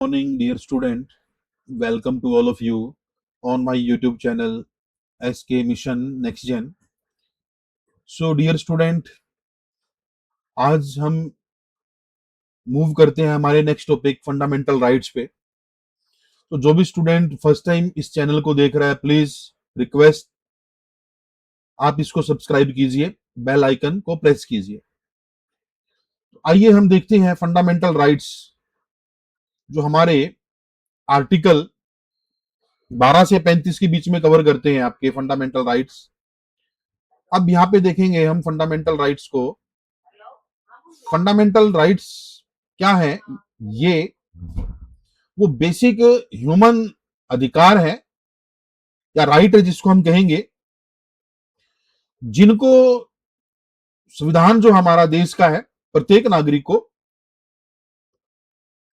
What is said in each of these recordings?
Morning, dear student. Welcome to all of you on my YouTube channel SK Mission Next Gen. So, dear student, आज हम move करते हैं हमारे next topic fundamental rights पे। तो जो भी स्टूडेंट फर्स्ट टाइम इस चैनल को देख रहा है, प्लीज रिक्वेस्ट आप इसको सब्सक्राइब कीजिए, बेल आइकन को प्रेस कीजिए। तो आइए हम देखते हैं फंडामेंटल राइट्स, जो हमारे आर्टिकल 12 से 35 के बीच में कवर करते हैं आपके फंडामेंटल राइट्स। अब यहाँ पे देखेंगे हम फंडामेंटल राइट्स को। फंडामेंटल राइट्स क्या है? ये वो बेसिक ह्यूमन अधिकार है या राइट है, जिसको हम कहेंगे, जिनको संविधान जो हमारा देश का है प्रत्येक नागरिक को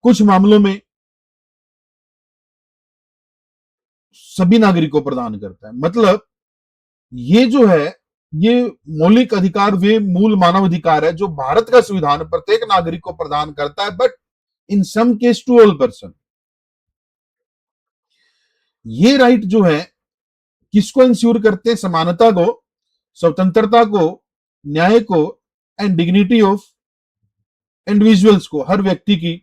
कुछ मामलों में सभी नागरिकों को प्रदान करता है। मतलब ये जो है, ये मौलिक अधिकार वे मूल मानव अधिकार है जो भारत का संविधान प्रत्येक नागरिक को प्रदान करता है, but in some case to all person. ये राइट जो है किसको इंश्योर करते हैं? समानता को, स्वतंत्रता को, न्याय को एंड डिग्निटी ऑफ इंडिविजुअल्स को, हर व्यक्ति की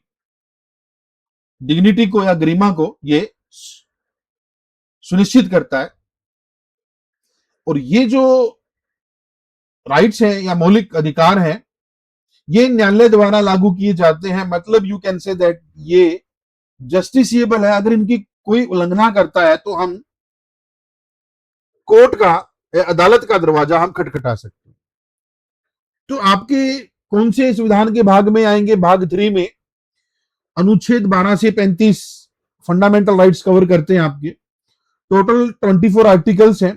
डिग्निटी को या गरिमा को ये सुनिश्चित करता है। और ये जो राइट्स है या मौलिक अधिकार है, ये न्यायालय द्वारा लागू किए जाते हैं। मतलब यू कैन से दैट ये जस्टिसिएबल है। अगर इनकी कोई उल्लंघना करता है तो हम कोर्ट का या अदालत का दरवाजा हम खटखटा सकते हैं। तो आपके कौन से संविधान के भाग में आएंगे? भाग 3 में अनुच्छेद 12 से 35 फंडामेंटल राइट्स कवर करते हैं आपके। टोटल 24 आर्टिकल्स हैं।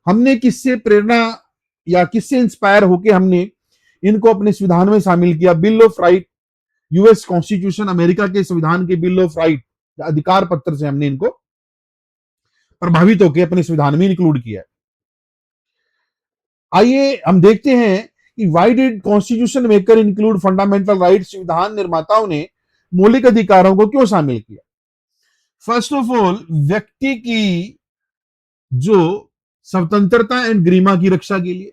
हमने किससे प्रेरणा या किससे इंस्पायर होकर हमने इनको अपने संविधान में शामिल किया? Bill of right, US constitution, America के संविधान के बिल ऑफ राइट, अधिकार पत्र से हमने इनको प्रभावित होकर अपने संविधान में इंक्लूड किया। आइए हम देखते हैं कि why did constitution maker include fundamental rights. संविधान निर्माताओं ने मौलिक अधिकारों को क्यों शामिल किया? फर्स्ट ऑफ ऑल, व्यक्ति की जो स्वतंत्रता एंड गरिमा की रक्षा के लिए।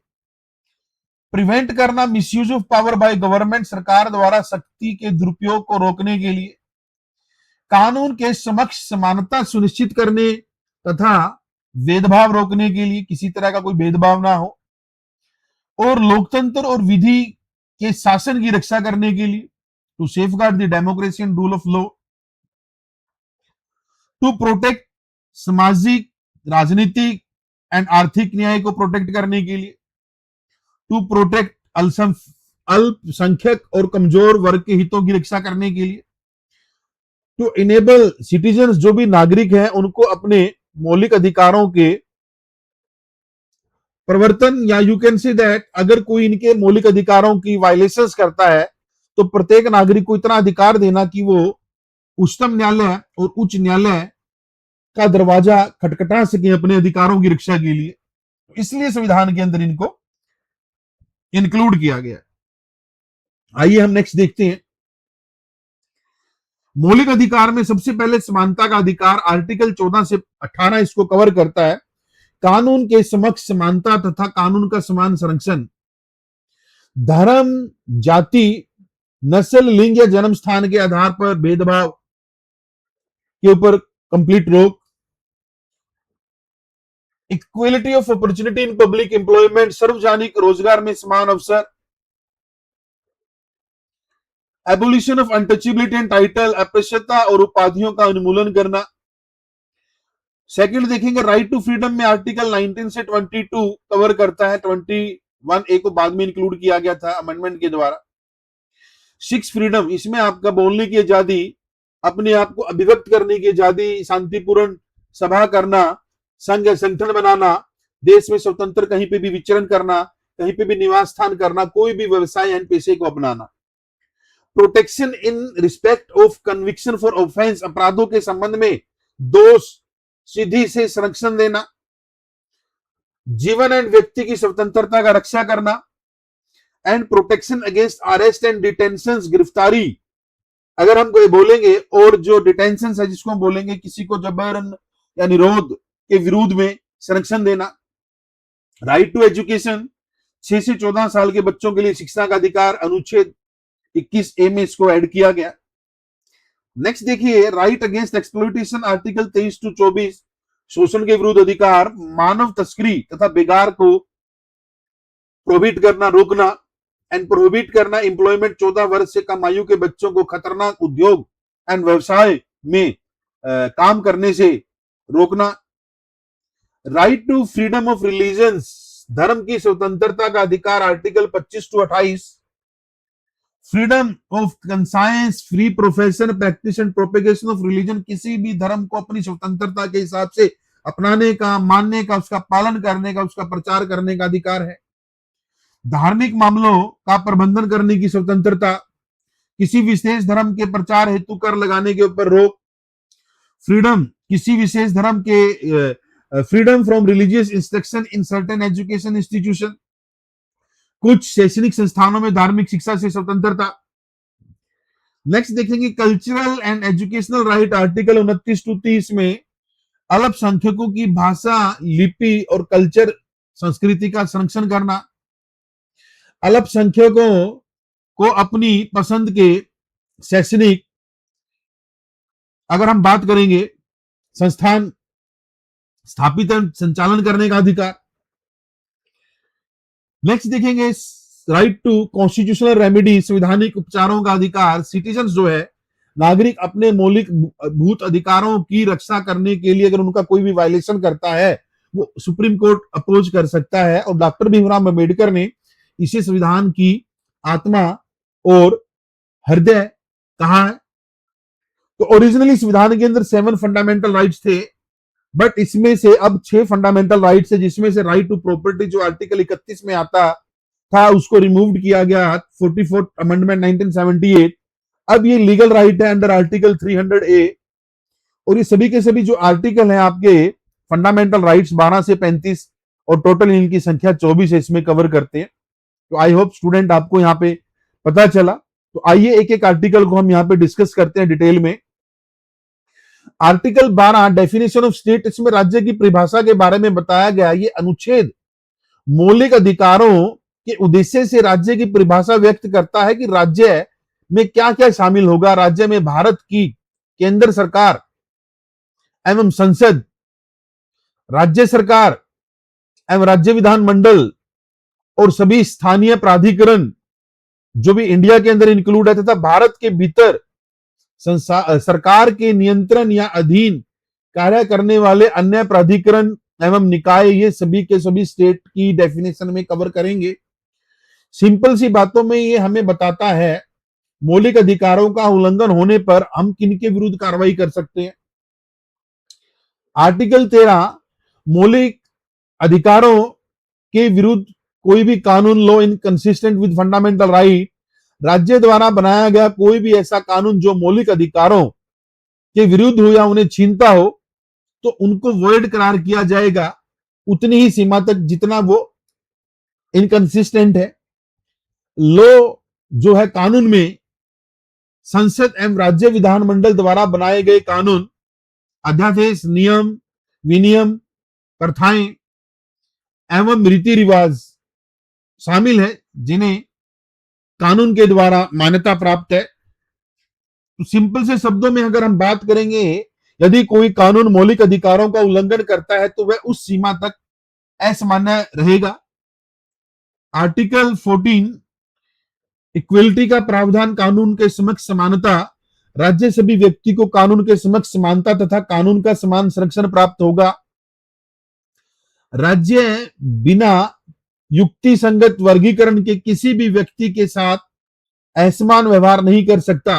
प्रिवेंट करना misuse of power by government, सरकार द्वारा शक्ति के दुरुपयोग को रोकने के लिए। कानून के समक्ष समानता सुनिश्चित करने तथा भेदभाव रोकने के लिए, किसी तरह का कोई भेदभाव ना हो। और लोकतंत्र और विधि के शासन की रक्षा करने के लिए, to safeguard the democracy and rule of law. To protect सामाजिक, राजनीतिक एंड आर्थिक न्याय को प्रोटेक्ट करने के लिए। टू प्रोटेक्ट अल्पसंख्यक और कमजोर वर्ग के हितों की रक्षा करने के लिए। टू इनेबल सिटीजन्स, जो भी नागरिक हैं, उनको अपने मौलिक अधिकारों के प्रवर्तन, या यू कैन से दैट अगर कोई इनके मौलिक अधिकारों की वायलेशंस करता है तो प्रत्येक नागरिक को इतना अधिकार देना कि वो उच्चतम न्यायालय और उच्च न्यायालय का दरवाजा खटखटा सके अपने अधिकारों की रक्षा के लिए। इसलिए संविधान के अंदर इनको इंक्लूड किया गया। आइए हम नेक्स्ट देखते हैं। मौलिक अधिकार में सबसे पहले समानता का अधिकार, आर्टिकल 14 से 18 इसको कवर करता है। कानून के समक्ष समानता तथा कानून का समान संरक्षण। धर्म, जाति, नस्ल, लिंग या जन्म स्थान के आधार पर भेदभाव के ऊपर कंप्लीट रोक। Equality of opportunity in public employment, सार्वजनिक रोजगार में समान अवसर। Abolition of untouchability and title, अस्पृश्यता और उपाधियों का उन्मूलन करना। सेकंड देखेंगे, राइट टू फ्रीडम में आर्टिकल 19 से 22 कवर करता है। 21A को बाद में इंक्लूड किया गया था अमेंडमेंट के द्वारा। 6 फ्रीडम, इसमें आपका बोलने की आजादी, अपने आप को अभिव्यक्त करने की आजादी, शांतिपूर्ण सभा करना, संघ या संगठन बनाना, देश में स्वतंत्र कहीं पे भी विचरण करना, कहीं पे भी निवास स्थान करना, कोई भी व्यवसाय एंड पेशे को अपनाना। Protection in respect of conviction for offence, अपराधों के संबंध में दोष सिद्धि से संरक्षण देना। जीवन एंड व्यक्ति की स्वतंत्रता का रक्षा करना। And protection against arrest and detention, गिरफ्तारी अगर हम कोई बोलेंगे, और जो डिटेंशन है जिसको हम बोलेंगे किसी को जबरन या निरोध के विरोध में संरक्षण देना। राइट टू एजुकेशन, 6 से 14 साल के बच्चों के लिए शिक्षा का अधिकार, अनुच्छेद 21A में इसको ऐड किया गया। नेक्स्ट देखिए, right against exploitation, article 23 to 24, शोषण के विरुद्ध अधिकार, मानव तस्करी तथा बेगार को प्रोहिबिट करना, रोकना, एंड प्रोहिबिट करना एम्प्लॉयमेंट 14 वर्ष से कम आयु के बच्चों को खतरनाक उद्योग एंड व्यवसाय में काम करने से रोकना। Right to freedom of religions, धर्म की स्वतंत्रता का अधिकार, article 25 to 28, freedom of conscience, free profession, practice and propagation of religion, किसी भी धर्म को अपनी स्वतंत्रता के हिसाब से अपनाने का, मानने का, उसका पालन करने का, उसका प्रचार करने का अधिकार है। धार्मिक मामलों का प्रबंधन करने की स्वतंत्रता, किसी विशेष धर्म के प्रचार हेतु कर लगाने के ऊपर रोक, फ्रीडम किसी विशेष धर्म के, freedom from religious instruction in certain education institution, कुछ शैक्षणिक संस्थानों में धार्मिक शिक्षा से स्वतंत्रता। नेक्स्ट देखेंगे cultural and educational right, article 29 to 30 में अल्पसंख्यकों की भाषा, लिपि और कल्चर, संस्कृति का संरक्षण करना। अल्पसंख्यकों को अपनी पसंद के शैक्षणिक, अगर हम बात करेंगे, संस्थान स्थापित संचालन करने का अधिकार। नेक्स्ट देखेंगे राइट टू कॉन्स्टिट्यूशनल रेमेडी, संवैधानिक उपचारों का अधिकार। सिटीजन जो है, नागरिक अपने मौलिक भूत अधिकारों की रक्षा करने के लिए अगर उनका कोई भी वायलेशन करता है, वो सुप्रीम कोर्ट अपोज कर सकता है, और डॉक्टर भीमराव अंबेडकर ने इसे संविधान की आत्मा और हृदय कहा है। तो ओरिजिनली संविधान के अंदर 7 फंडामेंटल राइट्स थे, बट इसमें से अब 6 फंडामेंटल राइट्स है, जिसमें से राइट टू प्रॉपर्टी जो आर्टिकल 31 में आता था उसको रिमूव किया गया 44th अमेंडमेंट 1978। अब ये लीगल राइट है अंडर आर्टिकल 300A, और ये सभी के सभी जो आर्टिकल हैं आपके फंडामेंटल राइट्स 12 से 35 और टोटल इनकी संख्या 24 है, इसमें कवर करते हैं। तो आई होप स्टूडेंट आपको यहाँ पे पता चला। तो आइए एक एक आर्टिकल को हम यहाँ पे डिस्कस करते हैं डिटेल में। आर्टिकल 12 डेफिनेशन ऑफ स्टेट, इसमें राज्य की परिभाषा के बारे में बताया गया। ये अनुच्छेद मौलिक अधिकारों के उद्देश्य से राज्य की परिभाषा व्यक्त करता है कि राज्य में क्या क्या शामिल होगा। राज्य में भारत की केंद्र सरकार एवं संसद, राज्य सरकार एवं राज्य विधानमंडल और सभी स्थानीय प्राधिकरण जो भी इंडिया के अंदर इंक्लूड है, तथा भारत के भीतर सरकार के नियंत्रण या अधीन कार्य करने वाले अन्य प्राधिकरण एवं निकाय, ये सभी के सभी स्टेट की डेफिनेशन में कवर करेंगे। सिंपल सी बातों में ये हमें बताता है मौलिक अधिकारों का उल्लंघन होने पर हम किनके विरुद्ध कार्रवाई कर सकते हैं। आर्टिकल 13 मौलिक अधिकारों के विरुद्ध कोई भी कानून, law inconsistent with fundamental right, राज्य द्वारा बनाया गया कोई भी ऐसा कानून जो मौलिक अधिकारों के विरुद्ध हो या उन्हें छीनता हो, तो उनको वॉइड करार किया जाएगा उतनी ही सीमा तक जितना वो इनकंसिस्टेंट है। लॉ जो है, कानून में संसद एवं राज्य विधानमंडल द्वारा बनाए गए कानून, अध्यादेश, नियम, विनियम, प्रथाएं एवं रीति रिवाज शामिल है जिन्हें कानून के द्वारा मान्यता प्राप्त है। तो सिंपल से शब्दों में अगर हम बात करेंगे, यदि कोई कानून मौलिक अधिकारों का उल्लंघन करता है तो वह उस सीमा तक असामान्य रहेगा। आर्टिकल 14 इक्वलिटी का प्रावधान, कानून के समक्ष समानता, राज्य सभी व्यक्ति को कानून के समक्ष समानता तथा कानून का समान संरक्षण प्राप्त होगा। राज्य बिना युक्ति संगत वर्गीकरण के किसी भी व्यक्ति के साथ असमान व्यवहार नहीं कर सकता,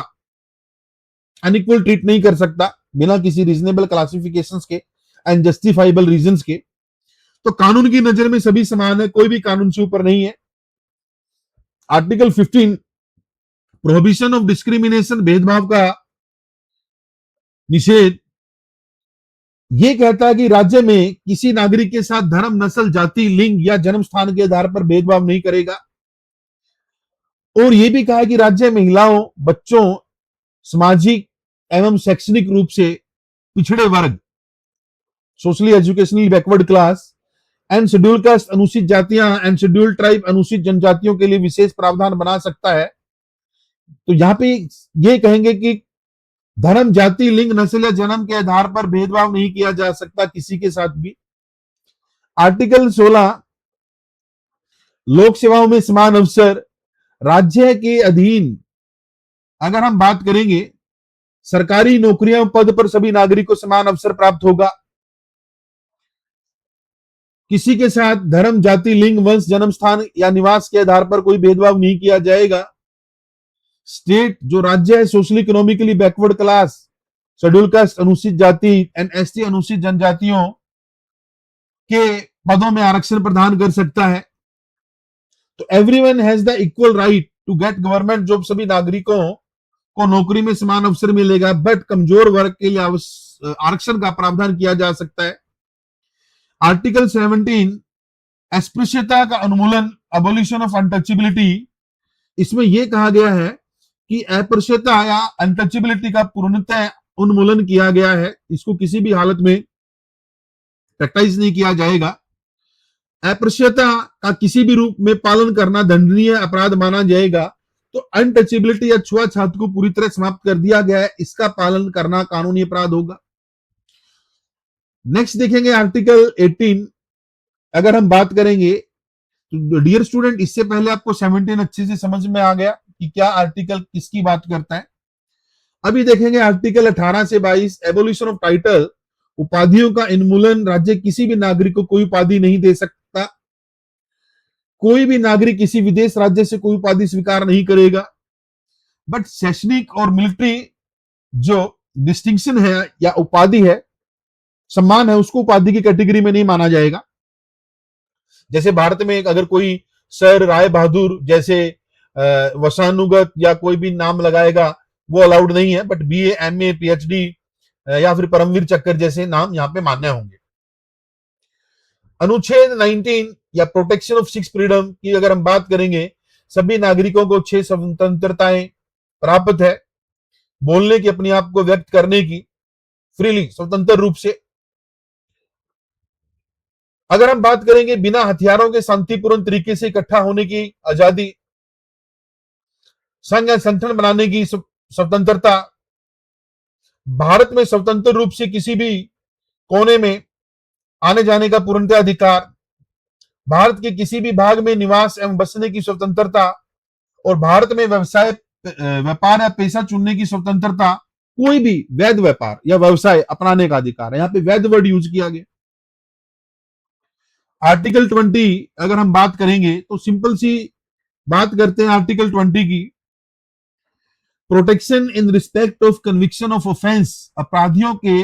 अनइक्वल ट्रीट नहीं कर सकता बिना किसी रीजनेबल क्लासिफिकेशंस के एंड जस्टिफाइबल रीजंस के। तो कानून की नजर में सभी समान है, कोई भी कानून से ऊपर नहीं है। आर्टिकल 15 प्रोहिबिशन ऑफ डिस्क्रिमिनेशन, भेदभाव का निषेध, यह कहता है कि राज्य में किसी नागरिक के साथ धर्म, नस्ल, जाति, लिंग या जन्म स्थान के आधार पर भेदभाव नहीं करेगा। और यह भी कहा है कि राज्य महिलाओं, बच्चों सामाजिक एवं शैक्षणिक रूप से पिछड़े वर्ग, socially educationally backward class and schedule caste अनुसूचित जातियां एंड शेड्यूल ट्राइब अनुसूचित जनजातियों के लिए विशेष प्रावधान बना सकता है। तो यहाँ पे ये कहेंगे कि धर्म, जाति, लिंग, नस्ल या जन्म के आधार पर भेदभाव नहीं किया जा सकता किसी के साथ भी। आर्टिकल 16 लोक सेवाओं में समान अवसर, राज्य के अधीन अगर हम बात करेंगे सरकारी नौकरियों पद पर सभी नागरिकों को समान अवसर प्राप्त होगा। किसी के साथ धर्म, जाति, लिंग, वंश, जन्म स्थान या निवास के आधार पर कोई भेदभाव नहीं किया जाएगा। स्टेट जो राज्य है socially economically backward class, schedule caste अनुसूचित जाति एंड एसटी अनुसूचित जनजातियों के पदों में आरक्षण प्रदान कर सकता है। तो everyone has the equal right to get government job, सभी नागरिकों को नौकरी में समान अवसर मिलेगा, बट कमजोर वर्ग के लिए आरक्षण का प्रावधान किया जा सकता है। आर्टिकल 17 अस्पृश्यता का उन्मूलन, अबोलिशन ऑफ अनटचेबिलिटी, इसमें यह कहा गया है कि अस्पृश्यता या अनटचेबिलिटी का पूर्णतः उन्मूलन किया गया है, इसको किसी भी हालत में प्रैक्टिस नहीं किया जाएगा। अस्पृश्यता का किसी भी रूप में पालन करना दंडनीय अपराध माना जाएगा। तो अनटचेबिलिटी या छुआछूत को पूरी तरह समाप्त कर दिया गया है, इसका पालन करना कानूनी अपराध होगा। नेक्स्ट देखेंगे आर्टिकल 18, अगर हम बात करेंगे तो डियर स्टूडेंट, इससे पहले आपको 17 अच्छे से समझ में आ गया कि क्या आर्टिकल किसकी बात करता है। अभी देखेंगे आर्टिकल 18 से 22 एबोलिशन ऑफ टाइटल, उपाधियों का उन्मूलन, राज्य किसी भी नागरिक को कोई उपाधि नहीं दे सकता, कोई भी नागरिक किसी विदेश राज्य से कोई उपाधि स्वीकार नहीं करेगा, बट शैक्षणिक और मिलिट्री जो डिस्टिंक्शन है या उपाधि है, सम्मान है, उसको उपाधि की कैटेगरी में नहीं माना जाएगा। जैसे भारत में अगर कोई सर, राय बहादुर जैसे वंशानुगत या कोई भी नाम लगाएगा वो अलाउड नहीं है, बट बीए, एमए, पीएचडी या फिर परमवीर चक्र जैसे नाम यहाँ पे मान्य होंगे। अनुच्छेद 19 या प्रोटेक्शन ऑफ सिक्स फ्रीडम की अगर हम बात करेंगे, सभी नागरिकों को 6 स्वतंत्रताएं प्राप्त है, बोलने की, अपने आप को व्यक्त करने की फ्रीली, स्वतंत्र रूप से। अगर हम बात करेंगे बिना हथियारों के शांतिपूर्ण तरीके से इकट्ठा होने की आजादी, संघ या संगठन बनाने की स्वतंत्रता, भारत में स्वतंत्र रूप से किसी भी कोने में आने जाने का पूर्णतः अधिकार, भारत के किसी भी भाग में निवास एवं बसने की स्वतंत्रता, और भारत में व्यवसाय, व्यापार या पेशा चुनने की स्वतंत्रता, कोई भी वैध व्यापार या व्यवसाय अपनाने का अधिकार है। यहां पे वैध वर्ड यूज किया गया। आर्टिकल 20 अगर हम बात करेंगे तो सिंपल सी बात करते हैं आर्टिकल 20 की, protection in respect of conviction of offence, अपराधियों के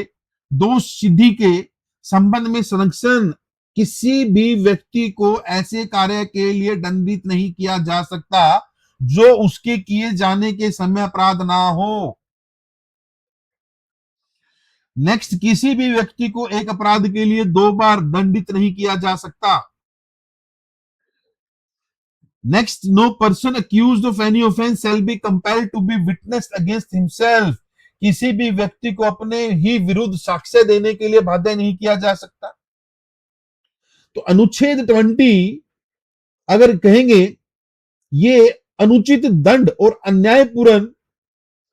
दोष सिद्धि के संबंध में संरक्षण, किसी भी व्यक्ति को ऐसे कार्य के लिए दंडित नहीं किया जा सकता जो उसके किए जाने के समय अपराध ना हो। नेक्स्ट, किसी भी व्यक्ति को एक अपराध के लिए 2 बार दंडित नहीं किया जा सकता। Next, no person accused of any offence shall be compelled to be witness against himself, किसी भी व्यक्ति को अपने ही विरुद्ध साक्ष्य देने के लिए बाध्य नहीं किया जा सकता। तो अनुच्छेद 20 अगर कहेंगे, ये अनुचित दंड और अन्यायपूर्ण,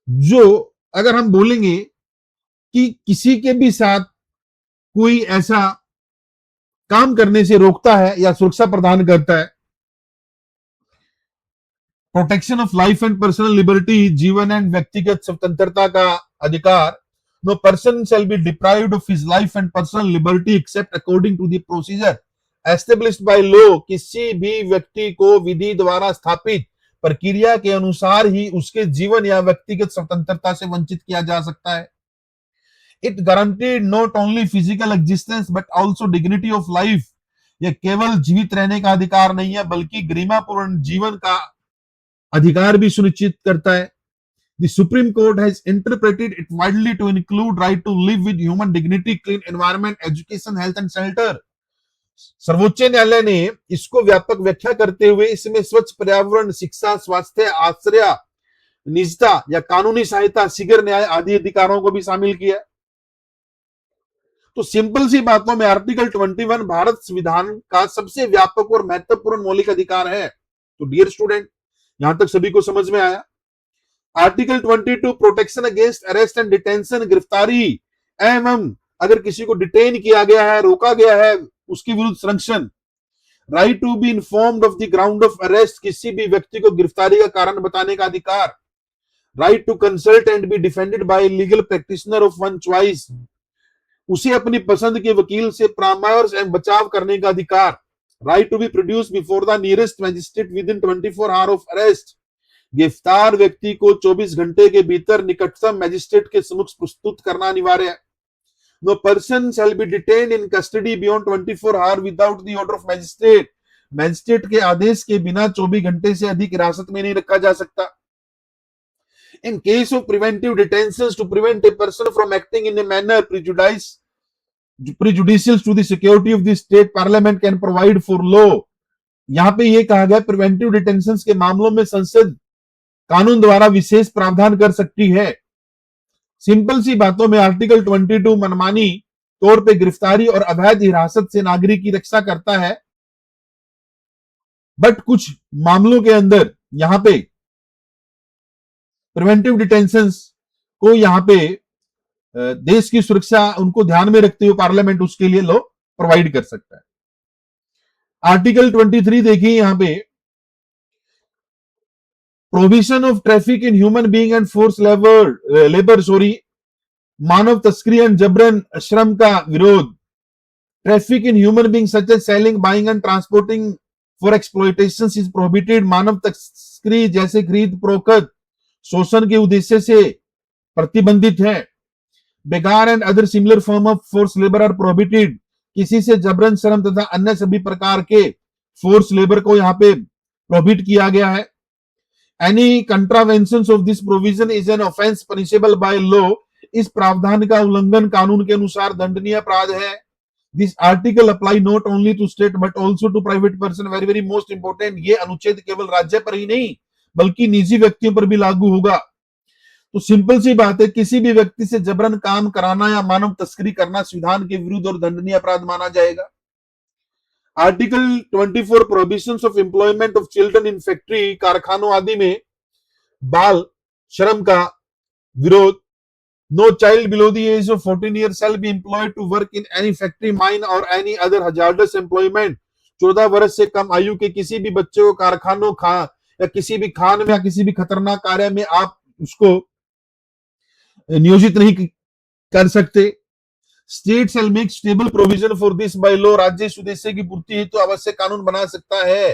जो अगर हम बोलेंगे कि किसी के भी साथ कोई ऐसा काम करने से रोकता है या सुरक्षा प्रदान करता है, protection of life and personal liberty, जीवन एंड व्यक्तिगत स्वतंत्रता का अधिकार, no person shall be deprived of his life and personal liberty except according to the procedure established by law, किसी भी व्यक्ति को विधि द्वारा स्थापित प्रक्रिया के अनुसार ही उसके जीवन या व्यक्तिगत स्वतंत्रता से वंचित किया जा सकता है। It guaranteed not only physical existence but also dignity of life, यह केवल जीवित रहने का अधिकार नहीं है बल्कि गरिमापूर्ण जीवन का अधिकार भी सुनिश्चित करता है। The Supreme Court has interpreted it widely to include right to live with human dignity, clean environment, education, health and shelter. सर्वोच्च न्यायालय ने इसको व्यापक व्याख्या करते हुए इसमें स्वच्छ पर्यावरण, शिक्षा, स्वास्थ्य, आश्रय, निजता या कानूनी सहायता, शीघ्र न्याय आदि अधिकारों को भी शामिल किया। तो सिंपल सी बातों में आर्टिकल 21 भारत संविधान का सबसे व्यापक और महत्वपूर्ण मौलिक अधिकार है। तो डियर स्टूडेंट, यहां तक सभी को समझ में आया। Article 22 protection against arrest and detention, गिरफ्तारी एवं अगर किसी को डिटेन किया गया है, रोका गया है, उसके विरुद्ध संरक्षण। Right to be informed of the ground of arrest, किसी भी व्यक्ति को गिरफ्तारी का कारण बताने का अधिकार। Right to consult and be defended by legal practitioner of one choice, उसे अपनी पसंद के वकील से परामर्श एवं बचाव करने का अधिकार। Right to be produce before the nearest magistrate within 24 hour of arrest, गिरफ्तार व्यक्ति को 24 घंटे के भीतर निकटतम मैजिस्ट्रेट के समक्ष प्रस्तुत करना अनिवार्य है। No person shall be detained in custody beyond 24 hour without the order of magistrate, magistrate के आदेश के बिना 24 घंटे से अधिक हिरासत में नहीं रखा जा सकता। In case of preventive detentions, to prevent a person from acting in a manner prejudicial to the security of the state, parliament can provide for law। यहां पे ये कहा गया प्रिवेंटिव डिटेंशन के मामलों में संसद कानून द्वारा विशेष प्रावधान कर सकती है। सिंपल सी बातों में आर्टिकल 22 मनमानी तौर पे गिरफ्तारी और अवैध हिरासत से नागरिक की रक्षा करता है, बट कुछ मामलों के अंदर यहां पे प्रिवेंटिव डिटेंशन को यहां पे देश की सुरक्षा उनको ध्यान में रखते हुए पार्लियामेंट उसके लिए लॉ प्रोवाइड कर सकता है। आर्टिकल 23 देखिए, यहां पे provision of traffic in human being and force labour मानव तस्करी एंड जबरन श्रम का विरोध। Traffic in human being such as selling, buying and transporting for exploitation is prohibited. मानव तस्करी जैसे खरीद फरोख्त शोषण के उद्देश्य से प्रतिबंधित है। बेगार and other similar form of force labour are prohibited, किसी से जबरन श्रम तथा अन्य सभी प्रकार के फोर्स लेबर को यहाँ पे प्रोहिबिट किया गया है। Any contravention of this provision is an offence punishable by law, इस प्रावधान का उल्लंघन कानून के अनुसार दंडनीय अपराध है। This article apply not only to state but also to private person, very very most important, ये अनुच्छेद केवल राज्य पर ही नहीं बल्कि निजी व्यक्तियों पर भी लागू होगा। तो सिंपल सी बात है, किसी भी व्यक्ति से जबरन काम कराना या मानव तस्करी करना संविधान के विरुद्ध और दंडनीय अपराध माना जाएगा। Article 24 prohibitions of employment of children in factory, कारखानों आदि में बाल श्रम का विरोध। No child below the age of 14 year shall be employed to work in any factory, mine और एनी अदर हजार्डस एम्प्लॉयमेंट। 14 वर्ष से कम आयु के किसी भी बच्चे को कारखानों या किसी भी खान में या किसी भी खतरनाक कार्य में आप उसको नियोजित नहीं कर सकते। State shall make stable provision for this by law, राज्य इस उद्देश्य की पूर्ति हेतु आवश्यक कानून बना सकता है।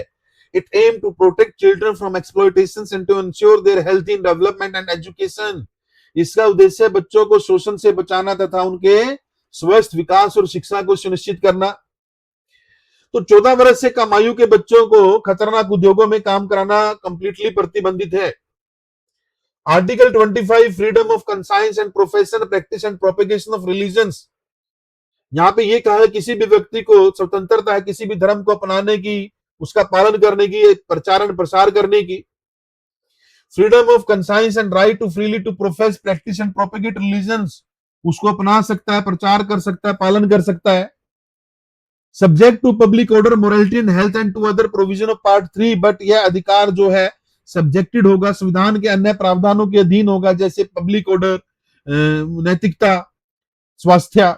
It aim to protect children from exploitation and to ensure their health in development and education, इसका उद्देश्य बच्चों को शोषण से बचाना तथा उनके स्वस्थ विकास और शिक्षा को सुनिश्चित करना। तो 14 वर्ष से कम आयु के बच्चों को खतरनाक उद्योगों में काम कराना कंप्लीटली प्रतिबंधित है। Article 25 freedom of conscience and profession, practice and propagation of religions, यहां पे ये कहा है किसी भी व्यक्ति को स्वतंत्रता है किसी भी धर्म को अपनाने की, उसका पालन करने की, प्रचारण प्रसार करने की। Freedom of conscience and right to freely to profess, practice and propagate religions, उसको अपना सकता है, प्रचार कर सकता है, पालन कर सकता है। Subject to public order, morality and health and to other provision of part 3, but यह अधिकार जो है सब्जेक्टेड होगा, संविधान के अन्य प्रावधानों के अधीन होगा, जैसे पब्लिक ऑर्डर, नैतिकता, स्वास्थ्य।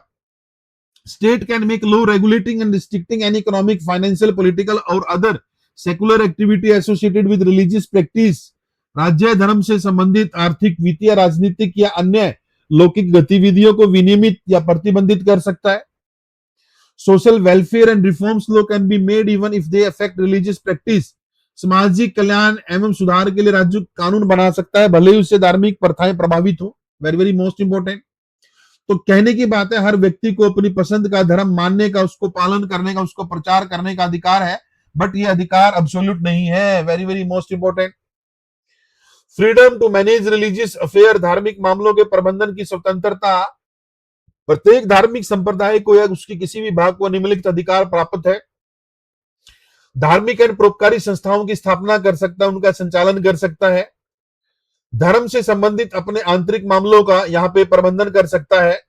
State can make law regulating and restricting any economic, financial, political और other secular activity associated with religious practice, राज्य धर्म से संबंधित आर्थिक, वित्तीय, राजनीतिक या अन्य लौकिक गतिविधियों को विनियमित या प्रतिबंधित कर सकता है। Social welfare and reforms law can be made even if they affect religious practice, सामाजिक कल्याण एवं सुधार के लिए राज्य कानून बना सकता है भले ही उससे धार्मिक प्रथाएं प्रभावित हो, वेरी वेरी मोस्ट इंपोर्टेंट। तो कहने की बात है, हर व्यक्ति को अपनी पसंद का धर्म मानने का, उसको पालन करने का, उसको प्रचार करने का अधिकार है, बट ये अधिकार एब्सोल्यूट नहीं है, very very most important. Freedom to manage religious affair, धार्मिक मामलों के प्रबंधन की स्वतंत्रता, प्रत्येक धार्मिक संप्रदाय को या उसकी किसी भी भाग को निम्नलिखित अधिकार प्राप्त है। धार्मिक एंड परोपकारी संस्थाओं की स्थापना कर सकता है, उनका संचालन कर सकता है। धर्म से संबंधित अपने आंतरिक मामलों का यहाँ पे प्रबंधन कर सकता है।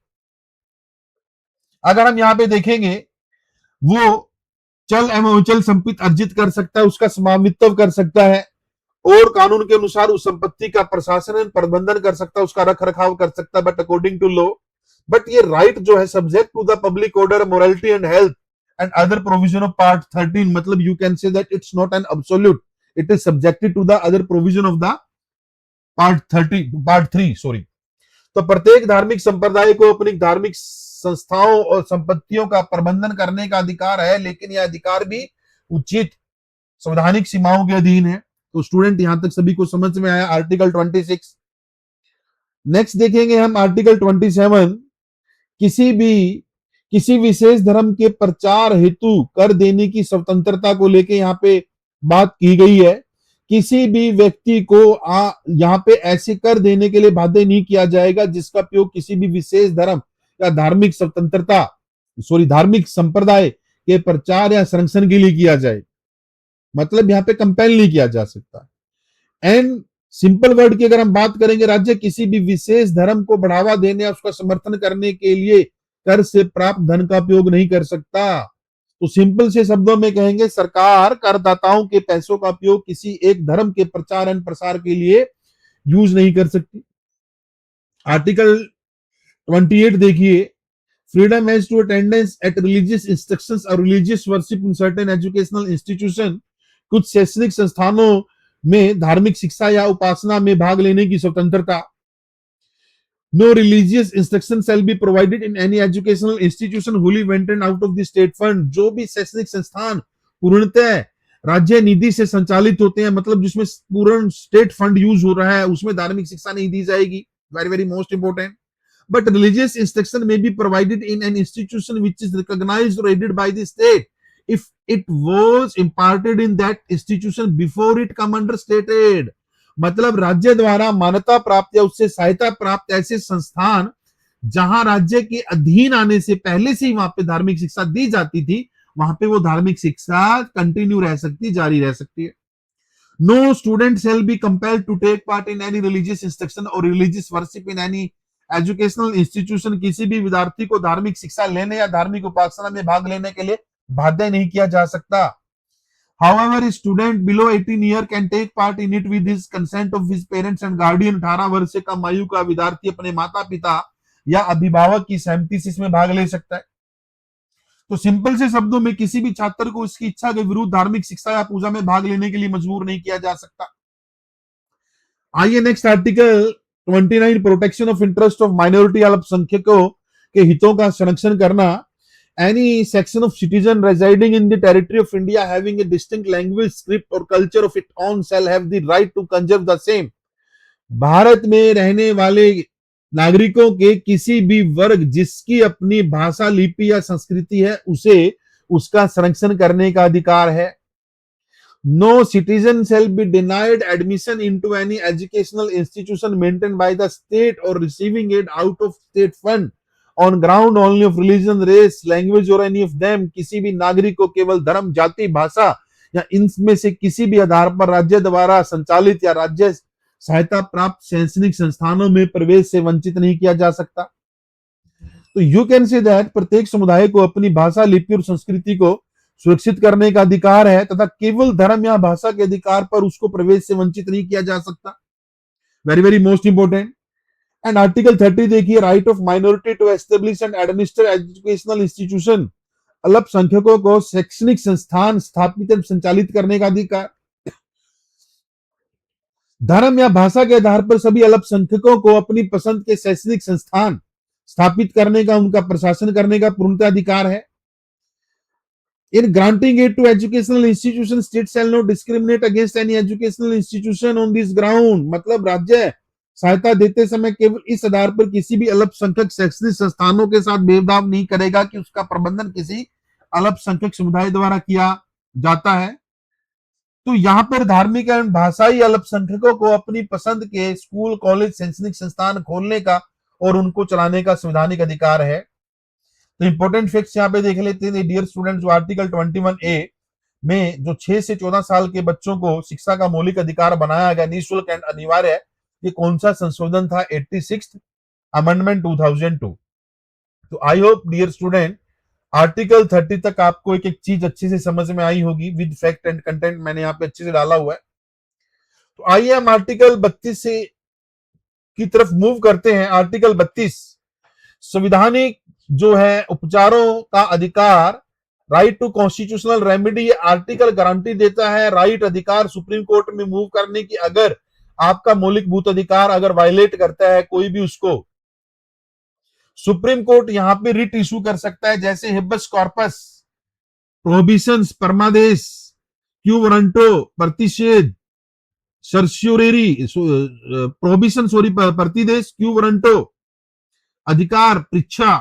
अगर हम यहाँ पे देखेंगे, वो चल एवं अचल संपत्ति अर्जित कर सकता है, उसका स्वामित्व कर सकता है, और कानून के अनुसार उस संपत्ति का प्रशासन प्रबंधन कर सकता है, उसका रख रखाव कर सकता है, but according to law. But ये राइट जो है subject to the public order, morality and health and other provision of part 13, मतलब you can say that it's not an absolute, it is subjected to the other provision of the part 3 sorry. तो प्रत्येक धार्मिक संप्रदाय को अपनी धार्मिक संस्थाओं और संपत्तियों का प्रबंधन करने का अधिकार है, लेकिन यह अधिकार भी उचित संवैधानिक सीमाओं के अधीन है। तो स्टूडेंट यहां तक सभी को समझ में आया आर्टिकल 26। नेक्स्ट देखेंगे हम आर्टिकल 27। किसी विशेष धर्म के प्रचार हेतु कर देने की स्वतंत्रता को लेकर यहाँ पे बात की गई है। किसी भी व्यक्ति को यहाँ पे ऐसे कर देने के लिए बाध्य नहीं किया जाएगा जिसका उपयोग किसी भी विशेष धर्म या धार्मिक स्वतंत्रता धार्मिक संप्रदाय के प्रचार या संरक्षण के लिए किया जाए, मतलब यहाँ पे कंपेल नहीं किया जा सकता। एंड सिंपल वर्ड की अगर हम बात करेंगे, राज्य किसी भी विशेष धर्म को बढ़ावा देने या उसका समर्थन करने के लिए कर से प्राप्त धन का उपयोग नहीं कर सकता। तो सिंपल से शब्दों में कहेंगे, सरकार करदाताओं के पैसों का उपयोग किसी एक धर्म के प्रचार एवं प्रसार के लिए यूज नहीं कर सकती। आर्टिकल 28 देखिए, freedom as to attendance at religious instructions और religious worship in certain educational institution. कुछ शैक्षणिक संस्थानों में धार्मिक शिक्षा या उपासना में भाग लेने की स्वतंत्रता। No religious instruction shall be provided in any educational institution wholly ventured out of the state fund. जो भी शैक्षणिक संस्थान पूर्णतः राज्य निधि से संचालित होते हैं, मतलब जिसमें पूर्ण स्टेट फंड यूज हो रहा है, उसमें धार्मिक शिक्षा नहीं दी जाएगी। Very very most important. But religious instruction may be provided in an institution which is recognized or aided by the state if it was imparted in that institution before it come under state aid। मतलब राज्य द्वारा मान्यता प्राप्त या उससे सहायता प्राप्त ऐसे संस्थान जहां राज्य के अधीन आने से पहले से ही वहां पे धार्मिक शिक्षा दी जाती थी, वहां पे वो धार्मिक शिक्षा कंटिन्यू रह सकती, जारी रह सकती है। No student shall be compelled to take part in any religious instruction or religious worship in any educational institution. किसी भी विद्यार्थी को धार्मिक शिक्षा लेने या धार्मिक उपासना में भाग लेने के लिए बाध्य नहीं किया जा सकता। However, a student below 18 year can take part in it with his consent of his parents and guardian। 18 वर्ष से कम आयु का विद्यार्थी अपने माता पिता या अभिभावक की सहमति से इसमें भाग ले सकता है। तो सिंपल से शब्दों में, किसी भी छात्र को उसकी इच्छा के विरुद्ध धार्मिक शिक्षा या पूजा में भाग लेने के लिए मजबूर नहीं किया जा सकता। आइए next article 29, protection of interest of minority, अल्पसंख्यकों के हितों का संरक्षण करना। Any section of citizen residing in the territory of India having a distinct language, script और culture of it own shall have the right to conserve the same. Bharat में रहने वाले नागरिकों के किसी भी वर्ग जिसकी अपनी भाषा, लिपि या संस्कृति है, उसे उसका संरक्षण करने का अधिकार है। No citizen shall be denied admission into any educational institution maintained by the state or receiving aid out of state fund on ground only of religion, race, language or any of them। किसी भी नागरिक को केवल धर्म, जाति, भाषा या इनमें से किसी भी आधार पर राज्य द्वारा संचालित या राज्य सहायता प्राप्त शैक्षणिक संस्थानों में प्रवेश से वंचित नहीं किया जा सकता। तो यू कैन से दैट प्रत्येक समुदाय को अपनी भाषा, लिपि और संस्कृति को सुरक्षित करने का अधिकार है तथा केवल धर्म या भाषा के अधिकार पर उसको प्रवेश से वंचित नहीं किया जा सकता। Very very most important. And article 30 देखिए, right of minority to establish and administer educational institution. अल्पसंख्यकों को शैक्षणिक संस्थान स्थापित एवं संचालित करने का अधिकार। धर्म या भाषा के आधार पर सभी अल्पसंख्यकों को अपनी पसंद के शैक्षणिक संस्थान स्थापित करने का, उनका प्रशासन करने का पूर्णतः अधिकार है। In granting aid to educational institutions, state shall not discriminate against any educational institution on this ground। मतलब राज्य सहायता देते समय केवल इस आधार पर किसी भी अल्पसंख्यक शैक्षणिक संस्थानों के साथ भेदभाव नहीं करेगा कि उसका प्रबंधन किसी अल्पसंख्यक समुदाय द्वारा किया जाता है। तो यहाँ पर धार्मिक एवं भाषाई अल्पसंख्यकों को अपनी पसंद के स्कूल, कॉलेज, शैक्षणिक संस्थान खोलने का और उनको चलाने का संवैधानिक अधिकार है। तो इंपॉर्टेंट फैक्ट्स यहाँ पे देख लेते हैं डियर स्टूडेंट्स। जो आर्टिकल 21A में जो 6 से 14 साल के बच्चों को शिक्षा का मौलिक अधिकार बनाया गया, निःशुल्क एंड अनिवार्य है, ये कौन सा संशोधन था? 86th amendment 2002। तो I hope dear student article 30 तक आपको एक एक चीज अच्छे से समझ में आई होगी, विद फैक्ट एंड कंटेंट मैंने यहाँ पे अच्छे से डाला हुआ है। तो आइए हम आर्टिकल 32 से की तरफ मूव करते हैं। आर्टिकल 32 संविधानिक जो है उपचारों का अधिकार, राइट टू कॉन्स्टिट्यूशनल रेमेडी, ये आर्टिकल गारंटी देता है राइट अधिकार सुप्रीम कोर्ट में मूव करने की। अगर आपका मौलिक भूत अधिकार अगर वायलेट करता है कोई भी, उसको सुप्रीम कोर्ट यहां पे रिट इशू कर सकता है, जैसे हेबस कॉर्पस, प्रोहिबिशंस, परमादेश, क्यू वारंटो, प्रतिषेध, सर्स्योरेरी, प्रोहिबिशन सॉरी प्रतिदेश, क्यू वारंटो, अधिकार, पृच्छा,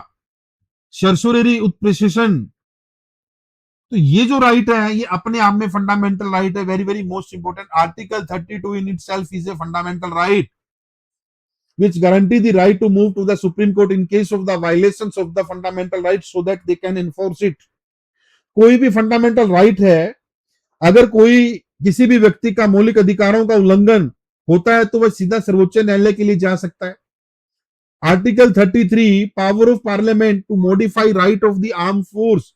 सर्स्योरेरी, उत्प्रेषण। तो ये जो राइट है ये अपने आप में फंडामेंटल राइट है, very very most important. Article 32 in itself is a fundamental right which guarantee the right to move to the Supreme Court in case of the violations of the fundamental rights so that they can enforce it। कोई भी fundamental right है, अगर कोई किसी भी व्यक्ति का मौलिक अधिकारों का उल्लंघन होता है तो वह सीधा सर्वोच्च न्यायालय के लिए जा सकता है। Article 33 power of parliament to modify right of the arm force,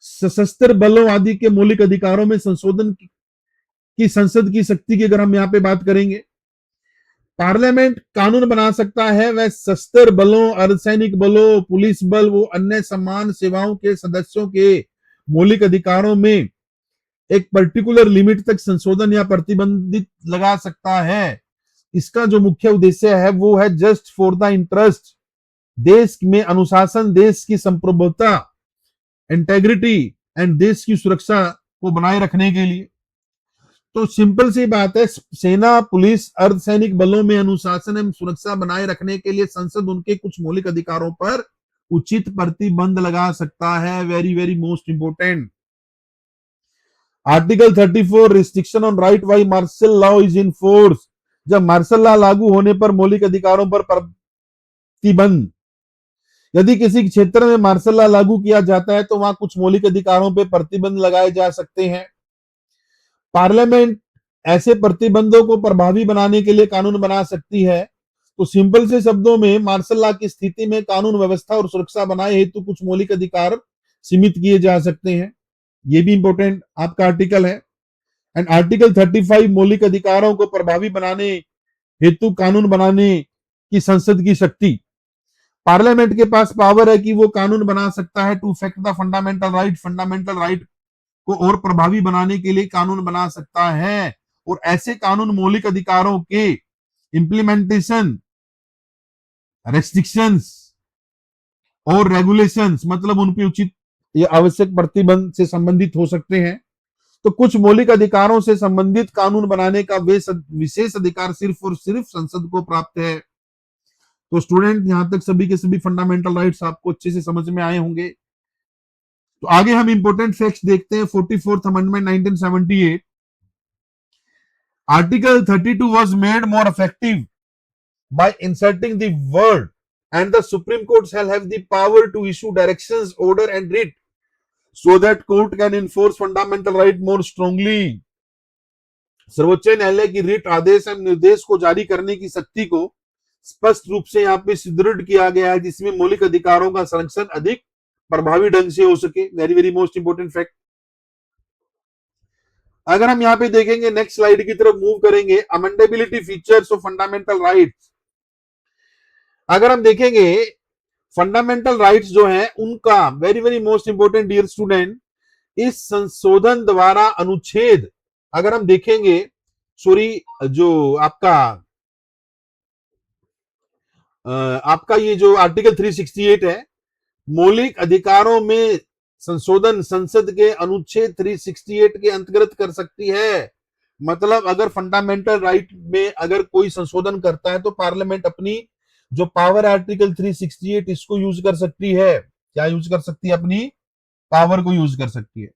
सशस्त्र बलों आदि के मौलिक अधिकारों में संशोधन की संसद की शक्ति की अगर हम यहाँ पे बात करेंगे, पार्लियामेंट कानून बना सकता है, वह सशस्त्र बलों, अर्धसैनिक बलों, पुलिस बल, वो अन्य समान सेवाओं के सदस्यों के मौलिक अधिकारों में एक पर्टिकुलर लिमिट तक संशोधन या प्रतिबंधित लगा सकता है। इसका जो मुख्य उद्देश्य है वो है जस्ट फॉर द इंटरेस्ट, देश में अनुशासन, देश की संप्रभुता, इंटेग्रिटी एंड देश की सुरक्षा को बनाए रखने के लिए। तो सिंपल सी बात है, सेना, पुलिस, अर्धसैनिक बलों में अनुशासन एवं सुरक्षा बनाए रखने के लिए संसद उनके कुछ मौलिक अधिकारों पर उचित प्रतिबंध लगा सकता है, very very most important. Article 34 restriction on right while martial law is in force, जब मार्शल लॉ लागू होने पर मौलिक अधिकारों पर प्रतिबंध, यदि किसी क्षेत्र में मार्शल लॉ लागू किया जाता है तो वहां कुछ मौलिक अधिकारों पर प्रतिबंध लगाए जा सकते हैं। पार्लियामेंट ऐसे प्रतिबंधों को प्रभावी बनाने के लिए कानून बना सकती है। तो सिंपल से शब्दों में मार्शल लॉ की स्थिति में कानून व्यवस्था और सुरक्षा बनाए हेतु कुछ मौलिक अधिकार सीमित किए जा सकते हैं। ये भी इंपॉर्टेंट आपका आर्टिकल है। एंड आर्टिकल 35 मौलिक अधिकारों को प्रभावी बनाने हेतु कानून बनाने की संसद की शक्ति, पार्लियामेंट के पास पावर है कि वो कानून बना सकता है to effect the fundamental right, fundamental right को और प्रभावी बनाने के लिए कानून बना सकता है। और ऐसे कानून मौलिक अधिकारों के इंप्लीमेंटेशन, रेस्ट्रिक्शंस और रेगुलेशंस, मतलब उन पे उचित या आवश्यक प्रतिबंध से संबंधित हो सकते हैं। तो कुछ मौलिक अधिकारों से संबंधित कानून बनाने का विशेष अधिकार सिर्फ और सिर्फ संसद को प्राप्त है। तो स्टूडेंट यहां तक सभी के सभी फंडामेंटल राइट्स आपको अच्छे से समझ में आए होंगे। तो आगे हम इंपोर्टेंट फैक्ट्स देखते हैं। 44th amendment 1978, article 32 was made more effective by inserting the word and the Supreme Court shall have the power to issue directions, order and writ so that court can enforce fundamental right more strongly। सर्वोच्च न्यायालय की writ, आदेश एवं निर्देश को जारी करने की शक्ति को स्पष्ट रूप से यहाँ पे सुदृढ़ किया गया है, जिसमें मौलिक अधिकारों का संरक्षण अधिक प्रभावी ढंग से हो सके। Very very most important fact. अगर हम यहाँ पे देखेंगे, नेक्स्ट स्लाइड की तरफ मूव करेंगे, amendability features of fundamental rights. अगर हम देखेंगे फंडामेंटल राइट्स जो है उनका very very most important dear student, इस संशोधन द्वारा अनुच्छेद अगर हम देखेंगे, सॉरी जो आपका ये जो आर्टिकल 368 है, मौलिक अधिकारों में संशोधन संसद के अनुच्छेद 368 के अंतर्गत कर सकती है। मतलब अगर फंडामेंटल राइट में अगर कोई संशोधन करता है तो पार्लियामेंट अपनी जो पावर आर्टिकल 368 इसको यूज कर सकती है। क्या यूज कर सकती है? अपनी पावर को यूज कर सकती है।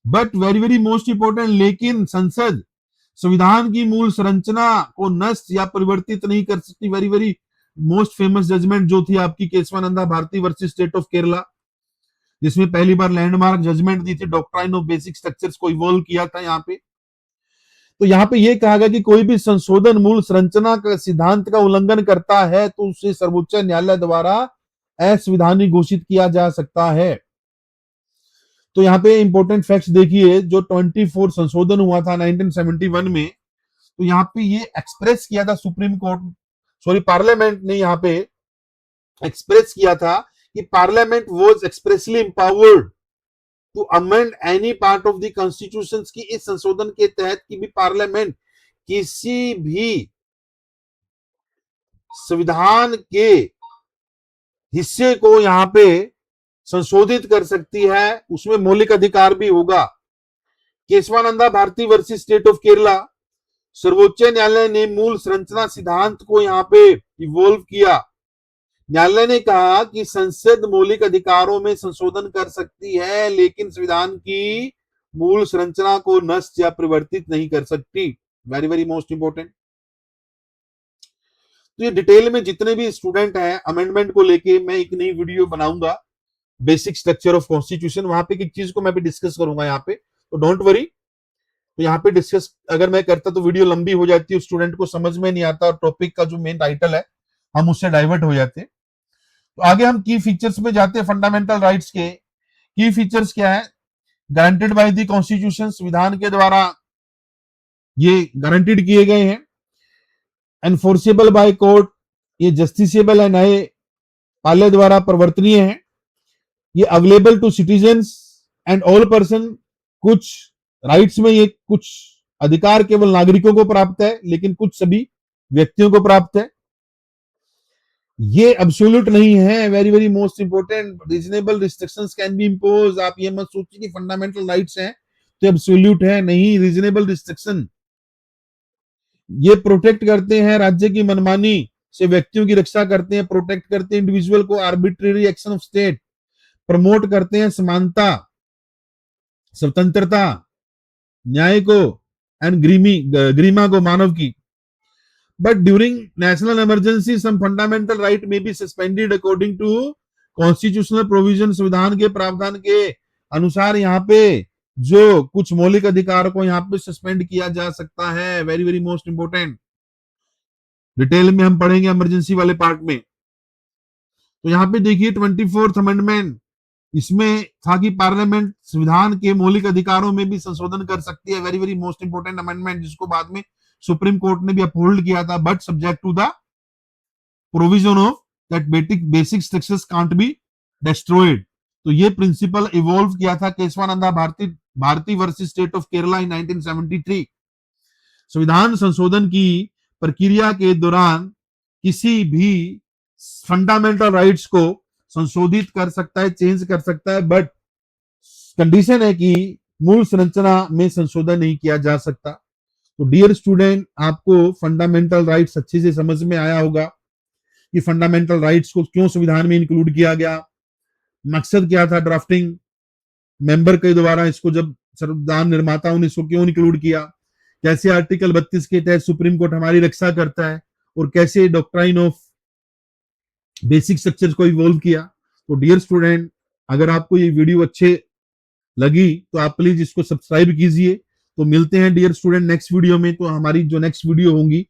But very very most important, लेकिन संसद संविधान की मूल संरचना को नष्ट या परिवर्तित नहीं कर सकती। Very very most famous judgment जो थी आपकी Kesavananda Bharati versus state of Kerala, जिसमें पहली बार लैंडमार्क जजमेंट दी थी, डॉक्ट्राइन ऑफ बेसिक स्ट्रक्चर्स को इवॉल्व किया था यहाँ पे। तो यहाँ पे ये कहा गया कि कोई भी संशोधन मूल संरचना का सिद्धांत का उल्लंघन करता है तो उसे सर्वोच्च न्यायालय द्वारा असंवैधानिक घोषित किया जा सकता है। तो यहाँ पे इंपॉर्टेंट फैक्ट्स देखिए, जो 24 संशोधन हुआ था 1971 में, तो यहाँ पे ये एक्सप्रेस किया था सुप्रीम कोर्ट, सॉरी पार्लियामेंट ने यहाँ पे एक्सप्रेस किया था कि parliament was expressly empowered to amend any part of the constitution, की इस संशोधन के तहत कि भी पार्लियामेंट किसी भी संविधान के हिस्से को यहां पे संशोधित कर सकती है, उसमें मौलिक अधिकार भी होगा। Kesavananda Bharati versus state of Kerala, सर्वोच्च न्यायालय ने मूल संरचना सिद्धांत को यहां पे इवॉल्व किया। न्यायालय ने कहा कि संसद मौलिक अधिकारों में संशोधन कर सकती है लेकिन संविधान की मूल संरचना को नष्ट या परिवर्तित नहीं कर सकती। Very very most important. तो ये डिटेल में जितने भी स्टूडेंट हैं अमेंडमेंट को लेके मैं एक नई वीडियो बनाऊंगा, बेसिक स्ट्रक्चर ऑफ कॉन्स्टिट्यूशन, वहां पे एक चीज को मैं भी डिस्कस करूंगा यहाँ पे, तो डोंट वरी। तो यहाँ पे डिस्कस अगर मैं करता तो वीडियो लंबी हो जाती है, स्टूडेंट को समझ में नहीं आता और टॉपिक का जो मेन टाइटल है हम उससे डाइवर्ट हो जाते हैं। तो आगे हम की फीचर्स में जाते हैं। फंडामेंटल राइट्स के की फीचर्स क्या है? गारंटेड बाय द कॉन्स्टिट्यूशन, संविधान के द्वारा ये गारंटेड किए गए हैं। एनफोर्सेबल बाय कोर्ट, ये जस्टिसेबल है, न्यायपालय द्वारा परिवर्तनीय है। ये available to citizens and all person, कुछ राइट्स में ये कुछ अधिकार केवल नागरिकों को प्राप्त है लेकिन कुछ सभी व्यक्तियों को प्राप्त है। ये एब्सोल्यूट नहीं है, very very most important. Reasonable restrictions can be impose. आप ये मत सोचिए कि फंडामेंटल राइट्स हैं तो एब्सोल्यूट है, नहीं। रीजनेबल रिस्ट्रिक्शन ये प्रोटेक्ट करते हैं राज्य की मनमानी से व्यक्तियों की रक्षा करते हैं, प्रोटेक्ट करते हैं इंडिविजुअल को arbitrary action of state, promote करते हैं समानता, स्वतंत्रता, न्याय को एंड ग्रीमा को, मानव की। But during national emergency some fundamental right may be suspended according to constitutional provision. संविधान के प्रावधान के अनुसार यहाँ पे जो कुछ मौलिक अधिकार को यहाँ पे सस्पेंड किया जा सकता है। Very very most important, detail में हम पढ़ेंगे इमरजेंसी वाले पार्ट में। तो यहाँ पे देखिए 24th अमेंडमेंट, इसमें था कि पार्लियामेंट संविधान के मौलिक अधिकारों में भी संशोधन कर सकती है। Very very most important amendment, जिसको बाद में सुप्रीम कोर्ट ने भी अपहोल्ड किया था, but subject to the provision of that basic structures can't be destroyed. तो ये प्रिंसिपल इवॉल्व किया था Keshavananda Bharati versus state of Kerala in 1973। संविधान संशोधन की प्रक्रिया के दौरान किसी भी फंडामेंटल राइट्स को संशोधित कर सकता है, चेंज कर सकता है, बट कंडीशन है कि मूल संरचना में संशोधन नहीं किया जा सकता। तो डियर स्टूडेंट, आपको फंडामेंटल राइट्स अच्छे से समझ में आया होगा कि फंडामेंटल राइट्स को क्यों संविधान में इंक्लूड किया गया, मकसद क्या था ड्राफ्टिंग मेंबर के द्वारा, इसको जब संविधान निर्माताओं ने इसको क्यों इंक्लूड किया, कैसे आर्टिकल 32 के तहत सुप्रीम कोर्ट हमारी रक्षा करता है, और कैसे डॉक्ट्राइन ऑफ बेसिक स्ट्रक्चर्स को इवॉल्व किया। तो डियर स्टूडेंट, अगर आपको ये वीडियो अच्छे लगी तो आप प्लीज इसको सब्सक्राइब कीजिए। तो मिलते हैं डियर स्टूडेंट नेक्स्ट वीडियो में। तो हमारी जो नेक्स्ट वीडियो होंगी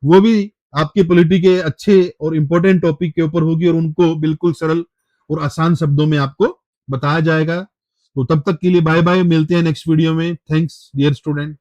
वो भी आपके पॉलिटी के अच्छे और इंपॉर्टेंट टॉपिक के ऊपर होगी और उनको बिल्कुल सरल और आसान शब्दों में आपको बताया जाएगा। तो तब तक के लिए बाय बाय, मिलते हैं नेक्स्ट वीडियो में। Thanks dear student.